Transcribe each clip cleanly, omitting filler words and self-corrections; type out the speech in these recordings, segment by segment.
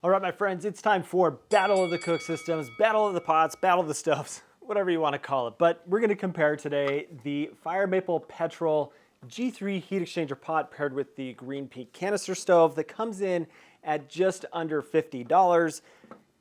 All right, my friends, it's time for Battle of the Cook Systems, Battle of the Pots, Battle of the Stoves, whatever you want to call it. But we're going to compare today the Fire Maple Petrel G3 heat exchanger pot paired with the Greenpeak canister stove that comes in at just under $50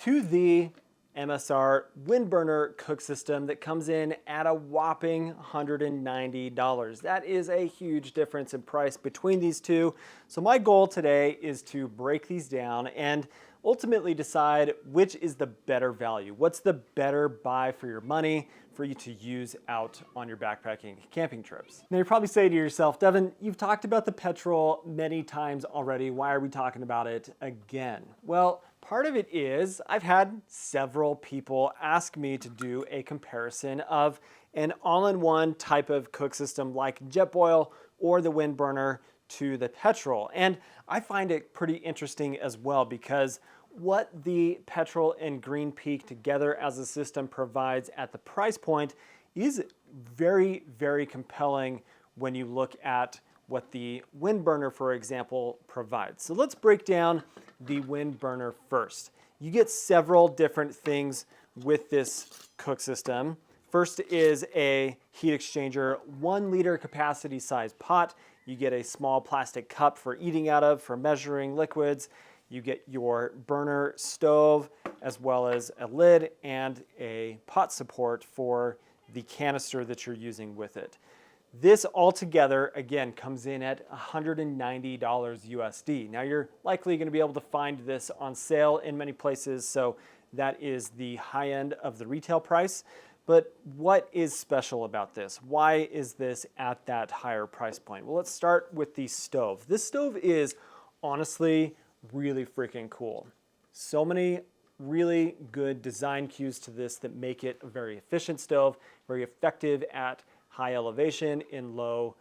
to the MSR Windburner cook system that comes in at a whopping $190. That is a huge difference in price between these two. So my goal today is to break these down and ultimately decide which is the better value. What's the better buy for your money for you to use out on your backpacking camping trips? Now you're probably saying to yourself, Devin, you've talked about the Petrel many times already. Why are we talking about it again? Well, part of it is I've had several people ask me to do a comparison of an all-in-one type of cook system like Jetboil or the Windburner to the Petrel. And I find it pretty interesting as well because what the Petrel and Greenpeak together as a system provides at the price point is very, very compelling when you look at what the Windburner, for example, provides. So let's break down the Windburner first. You get several different things with this cook system. First is a heat exchanger, 1 liter capacity size pot. You get a small plastic cup for eating out of, for measuring liquids. You get your burner stove, as well as a lid and a pot support for the canister that you're using with it. This altogether, again, comes in at $190 USD. Now you're likely going to be able to find this on sale in many places, so that is the high end of the retail price. But what is special about this? Why is this at that higher price point? Well, let's start with the stove. This stove is honestly really freaking cool. So many really good design cues to this that make it a very efficient stove, very effective at high elevation in low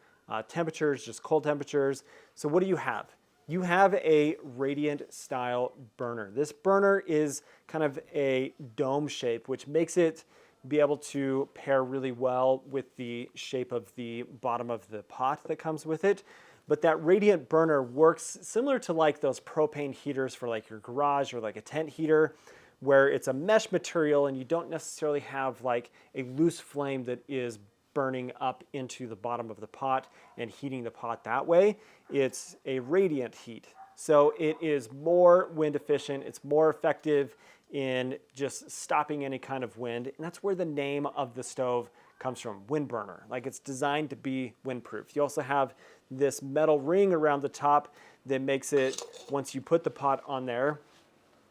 temperatures, just cold temperatures. So what do you have? You have a radiant style burner. This burner is kind of a dome shape, which makes it be able to pair really well with the shape of the bottom of the pot that comes with it. But that radiant burner works similar to like those propane heaters for like your garage or like a tent heater, where it's a mesh material and you don't necessarily have like a loose flame that is burning up into the bottom of the pot and heating the pot that way. It's a radiant heat. So it is more wind efficient, it's more effective in just stopping any kind of wind. And that's where the name of the stove comes from, Windburner. Like, it's designed to be windproof. You also have this metal ring around the top that makes it, once you put the pot on there,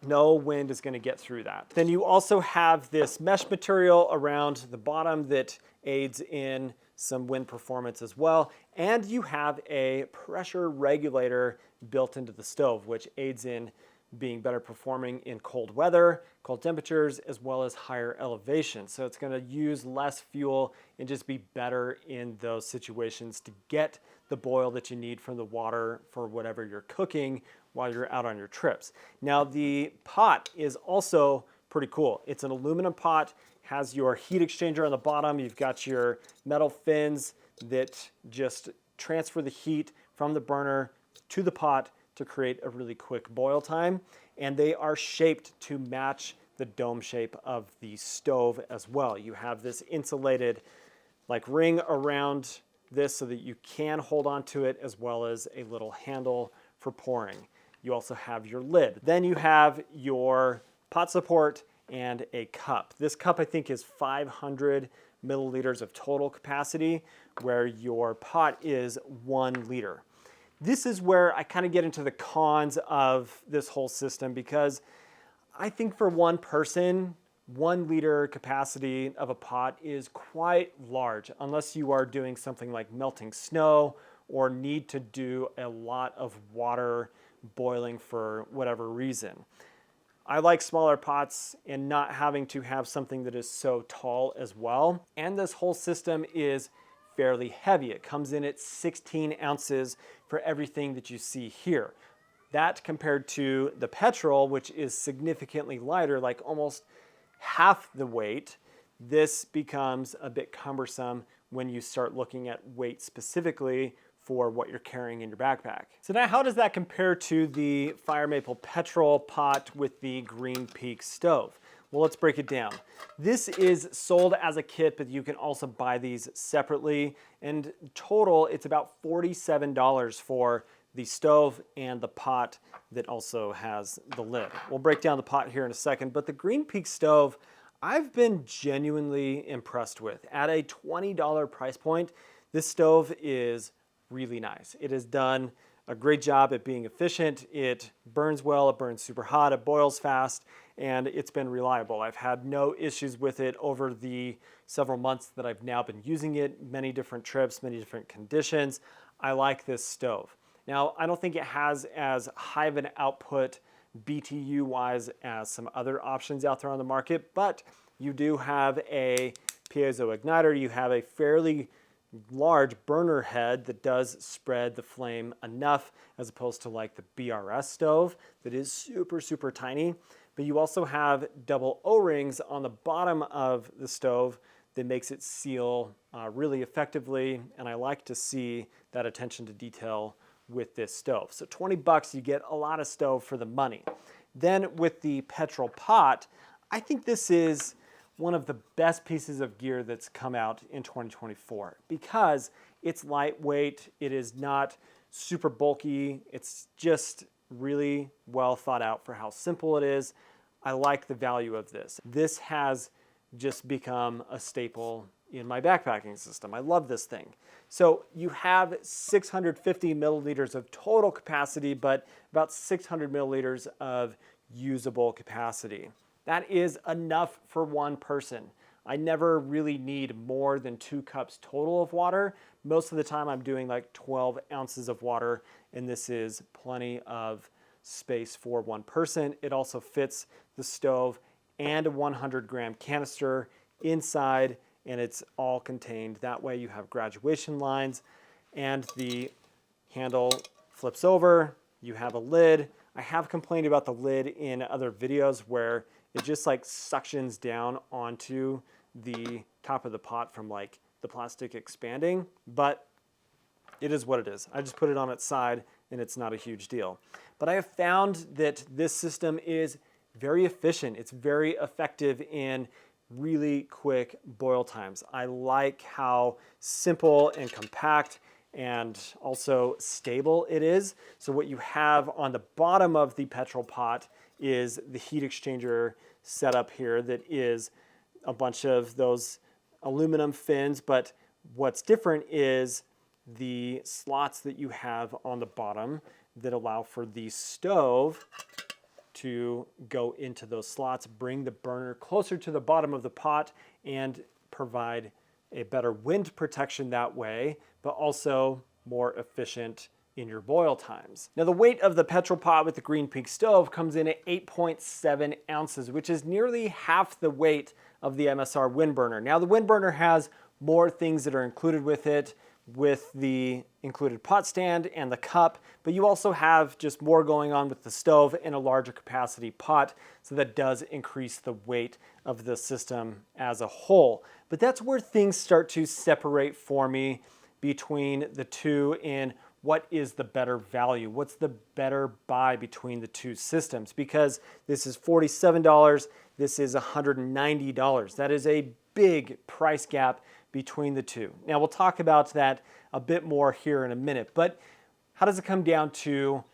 no wind is going to get through that. Then you also have this mesh material around the bottom that aids in some wind performance as well. And you have a pressure regulator built into the stove, which aids in being better performing in cold weather, cold temperatures, as well as higher elevation. So it's going to use less fuel and just be better in those situations to get the boil that you need from the water for whatever you're cooking while you're out on your trips. Now the pot is also pretty cool. It's an aluminum pot, has your heat exchanger on the bottom. You've got your metal fins that just transfer the heat from the burner to the pot to create a really quick boil time. And they are shaped to match the dome shape of the stove as well. You have this insulated like ring around this so that you can hold on to it, as well as a little handle for pouring. You also have your lid. Then you have your pot support and a cup. This cup I think is 500 milliliters of total capacity, where your pot is 1 liter. This is where I kind of get into the cons of this whole system, because I think for one person, 1 liter capacity of a pot is quite large, unless you are doing something like melting snow or need to do a lot of water boiling for whatever reason. I like smaller pots and not having to have something that is so tall as well. And this whole system is fairly heavy. It comes in at 16 ounces for everything that you see here. That compared to the Petrel, which is significantly lighter, like almost half the weight, this becomes a bit cumbersome when you start looking at weight specifically for what you're carrying in your backpack. So now how does that compare to the Fire Maple Petrel Pot with the Greenpeak stove? Well, let's break it down. This is sold as a kit, but you can also buy these separately. And total, it's about $47 for the stove and the pot that also has the lid. We'll break down the pot here in a second, but the Greenpeak stove, I've been genuinely impressed with. At a $20 price point, this stove is really nice. It has done a great job at being efficient. It burns well, it burns super hot, it boils fast, and it's been reliable. I've had no issues with it over the several months that I've now been using it, many different trips, many different conditions. I like this stove. Now, I don't think it has as high of an output BTU-wise as some other options out there on the market, but you do have a piezo igniter, you have a fairly large burner head that does spread the flame enough as opposed to like the BRS stove that is super, super tiny. But you also have double O-rings on the bottom of the stove that makes it seal really effectively, and I like to see that attention to detail with this stove. So 20 bucks, you get a lot of stove for the money. Then with the Petrel Pot, I think this is one of the best pieces of gear that's come out in 2024 because it's lightweight, it is not super bulky, it's just really well thought out for how simple it is. I like the value of this. This has just become a staple in my backpacking system. I love this thing. So you have 650 milliliters of total capacity, but about 600 milliliters of usable capacity. That is enough for one person. I never really need more than 2 cups total of water. Most of the time I'm doing like 12 ounces of water, and this is plenty of space for one person. It also fits the stove and a 100-gram canister inside, and it's all contained. That way you have graduation lines, and the handle flips over. You have a lid. I have complained about the lid in other videos where it just like suctions down onto the top of the pot from like the plastic expanding, but it is what it is. I just put it on its side and it's not a huge deal. But I have found that this system is very efficient. It's very effective in really quick boil times. I like how simple and compact and also stable it is. So what you have on the bottom of the Petrel Pot is the heat exchanger setup here that is a bunch of those aluminum fins, but what's different is the slots that you have on the bottom that allow for the stove to go into those slots, bring the burner closer to the bottom of the pot, and provide a better wind protection that way, but also more efficient in your boil times. Now the weight of the Petrel Pot with the Greenpeak stove comes in at 8.7 ounces, which is nearly half the weight of the MSR Windburner. Now the Windburner has more things that are included with it, with the included pot stand and the cup, but you also have just more going on with the stove and a larger capacity pot, so that does increase the weight of the system as a whole. But that's where things start to separate for me between the two in what is the better value, what's the better buy between the two systems, because this is $47, this is $190. That is a big price gap between the two. Now we'll talk about that a bit more here in a minute, but how does it come down to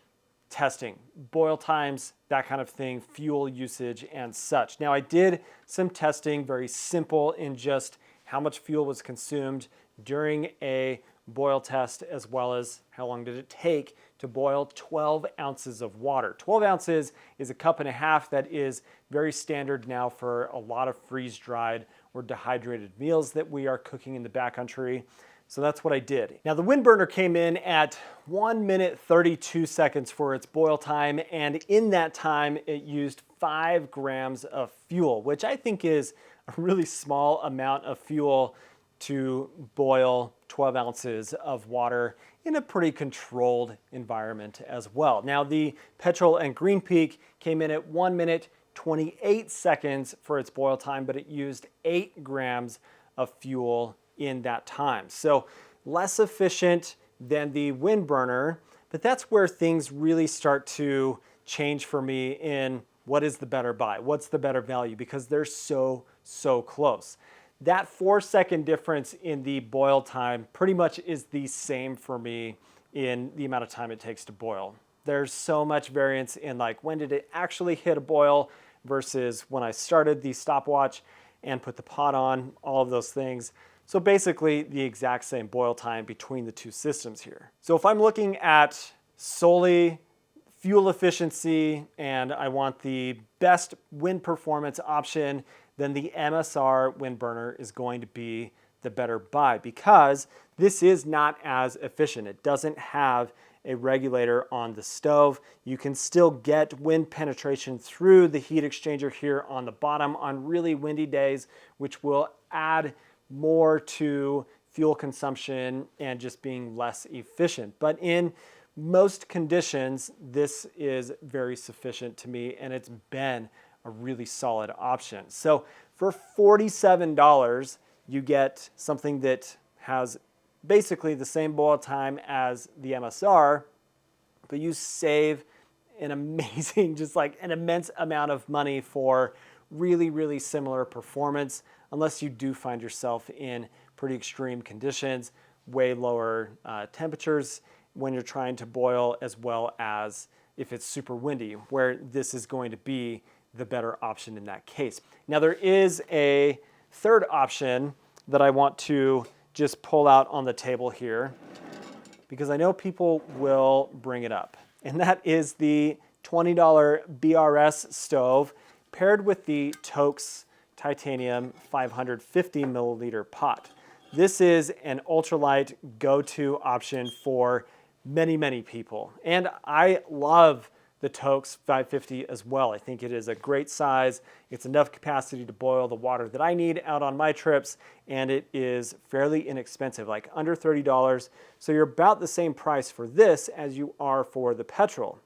testing, boil times, that kind of thing, fuel usage and such? Now I did some testing, very simple, in just how much fuel was consumed during a boil test, as well as how long did it take to boil 12 ounces of water. 12 ounces is a cup and a half. That is very standard now for a lot of freeze-dried or dehydrated meals that we are cooking in the backcountry. So that's what I did. Now the Windburner came in at 1 minute 32 seconds for its boil time, and in that time it used 5 grams of fuel, which I think is a really small amount of fuel to boil 12 ounces of water in a pretty controlled environment as well. Now the Petrel and Greenpeak came in at 1 minute 28 seconds for its boil time, but it used 8 grams of fuel in that time. So less efficient than the Windburner, but that's where things really start to change for me in what is the better buy, what's the better value, because they're so close. That 4-second difference in the boil time pretty much is the same for me in the amount of time it takes to boil. There's so much variance in like when did it actually hit a boil versus when I started the stopwatch and put the pot on, all of those things. So basically the exact same boil time between the two systems here. So if I'm looking at solely fuel efficiency and I want the best wind performance option, then the MSR Windburner is going to be the better buy because this is not as efficient. It doesn't have a regulator on the stove. You can still get wind penetration through the heat exchanger here on the bottom on really windy days, which will add more to fuel consumption and just being less efficient. But in most conditions, this is very sufficient to me, and it's been a really solid option. So for $47, you get something that has basically the same boil time as the MSR, but you save an amazing, just like an immense amount of money for really similar performance, unless you do find yourself in pretty extreme conditions, way lower temperatures when you're trying to boil, as well as if it's super windy, where this is going to be the better option in that case. Now there is a third option that I want to just pull out on the table here because I know people will bring it up, and that is the $20 BRS stove paired with the Toaks titanium 550 milliliter pot. This is an ultralight go-to option for many people, and I love the Toaks 550 as well. I think it is a great size. It's enough capacity to boil the water that I need out on my trips, and it is fairly inexpensive, like under $30. So you're about the same price for this as you are for the Petrel.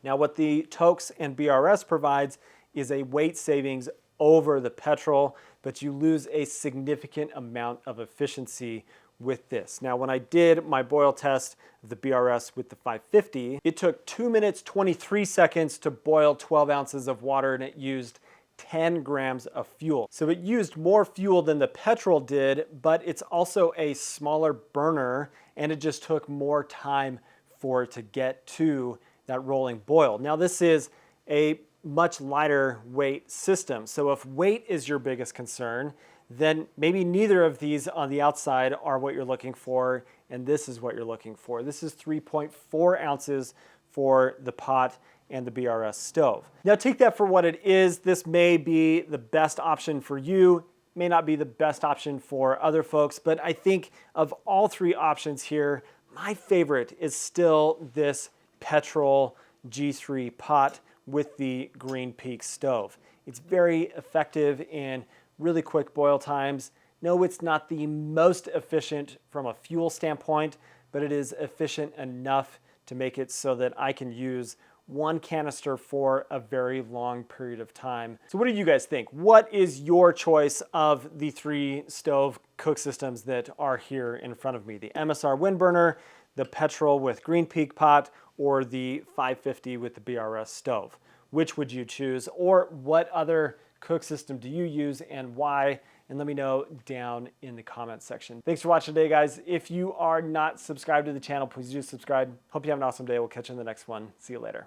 Now what the Toaks and BRS provides is a weight savings over the Petrel, but you lose a significant amount of efficiency with this. Now, when I did my boil test of the BRS with the 550, it took 2 minutes, 23 seconds to boil 12 ounces of water, and it used 10 grams of fuel. So it used more fuel than the Petrel did, but it's also a smaller burner, and it just took more time for it to get to that rolling boil. Now, this is a much lighter weight system. So if weight is your biggest concern, then maybe neither of these on the outside are what you're looking for, and this is what you're looking for. This is 3.4 ounces for the pot and the BRS stove. Now take that for what it is. This may be the best option for you, may not be the best option for other folks, but I think of all three options here, my favorite is still this Petrel G3 pot with the Greenpeak stove. It's very effective in really quick boil times. No, it's not the most efficient from a fuel standpoint, but it is efficient enough to make it so that I can use one canister for a very long period of time. So what do you guys think? What is your choice of the three stove cook systems that are here in front of me? The MSR Windburner, the Petrel with Greenpeak pot, or the 550 with the BRS stove? Which would you choose? Or what other cook system do you use and why? And let me know down in the comments section. Thanks for watching today, guys. If you are not subscribed to the channel, please do subscribe. Hope you have an awesome day. We'll catch you in the next one. See you later.